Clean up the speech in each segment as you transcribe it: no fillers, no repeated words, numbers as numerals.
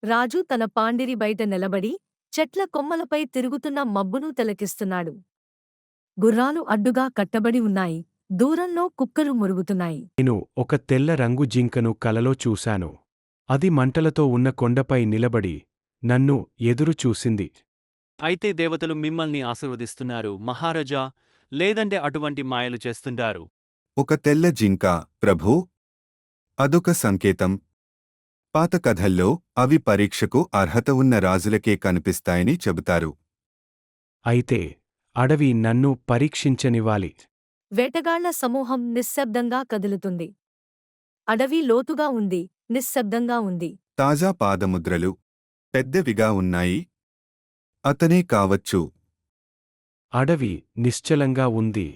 రాజు తన పాండిరి బయట నిలబడి చెట్ల కొమ్మలపై తిరుగుతున్న మబ్బును తిలకిస్తున్నాడు. గుర్రాలు అడ్డుగా కట్టబడి ఉన్నాయి. దూరంలో కుక్కలు మురుగుతున్నాయి. నేను ఒక తెల్ల రంగు జింకను కలలో చూశాను. అది మంటలతో ఉన్న కొండపై నిలబడి నన్ను ఎదురు చూసింది. అయితే దేవతలు మిమ్మల్ని ఆశీర్వదిస్తున్నారు మహారాజా, లేదంటే అటువంటి మాయలు చేస్తుంటారు. ఒక తెల్ల జింక, ప్రభూ. అదొక సంకేతం. పాత కథల్లో అవి పరీక్షకు అర్హత ఉన్న రాజులకే కనిపిస్తాయని చెబుతారు. అయితే అడవి నన్ను పరీక్షించనివ్వాలి. వేటగాళ్ల సమూహం నిశ్శబ్దంగా కదులుతుంది. అడవి లోతుగా ఉంది, నిశ్శబ్దంగా ఉంది. తాజా పాదముద్రలు పెద్దవిగా ఉన్నాయి. అతనే కావచ్చు. అడవి నిశ్చలంగా ఉంది.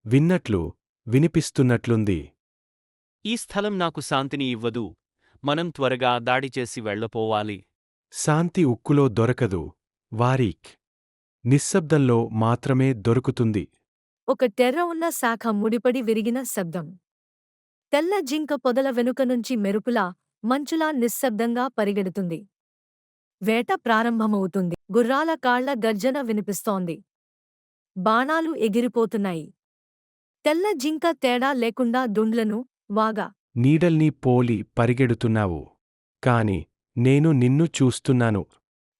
విన్నట్లు వినిపిస్తున్నట్లుంది. ఈ స్థలం నాకు శాంతిని ఇవ్వదు. మనం త్వరగా దాడి చేసి వెళ్లపోవాలి. శాంతి ఉక్కులో దొరకదు, వారీక్. నిశ్శబ్దంలో మాత్రమే దొరుకుతుంది. ఒక టెర్ర ఉన్న శాఖ ముడిపడి విరిగిన శబ్దం. తెల్ల జింక పొదల వెనుక నుంచి మెరుపులా, మంచులా నిశ్శబ్దంగా పరిగెడుతుంది. వేట ప్రారంభమవుతుంది. గుర్రాల కాళ్ల గర్జన వినిపిస్తోంది. బాణాలు ఎగిరిపోతున్నాయి. తెల్ల జింక తేడా లేకుండా దుండ్లను, వాగా నీడల్ని పోలి పరిగెడుతున్నావు. కాని నేను నిన్ను చూస్తున్నాను.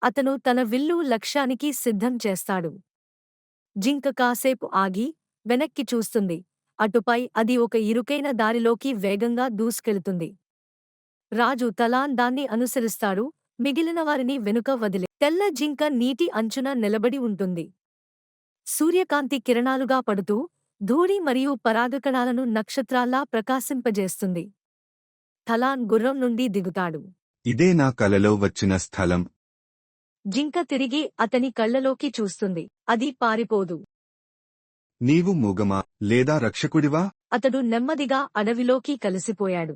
అతను తన విల్లు లక్ష్యానికి సిద్ధం చేస్తాడు. జింక కాసేపు ఆగి, వెనక్కి చూస్తుంది. అటుపై అది ఒక ఇరుకైన దారిలోకి వేగంగా దూసుకెళుతుంది. రాజు తలాన్ దాన్ని అనుసరిస్తాడు, మిగిలినవారిని వెనుక వదిలే. తెల్ల జింక నీటి అంచున నిలబడి ఉంటుంది. సూర్యకాంతి కిరణాలుగా పడుతూ, ధూళి మరియు పరాగకణాలను నక్షత్రాల్లా ప్రకాశింపజేస్తుంది. తలాన్ గుర్రం నుండి దిగుతాడు. ఇదే నా కలలో వచ్చిన స్థలం. జింక తిరిగి అతని కళ్లలోకి చూస్తుంది. అది పారిపోదు. నీవు మూగమా లేదా రక్షకుడివా? అతడు నెమ్మదిగా అడవిలోకి కలిసిపోయాడు.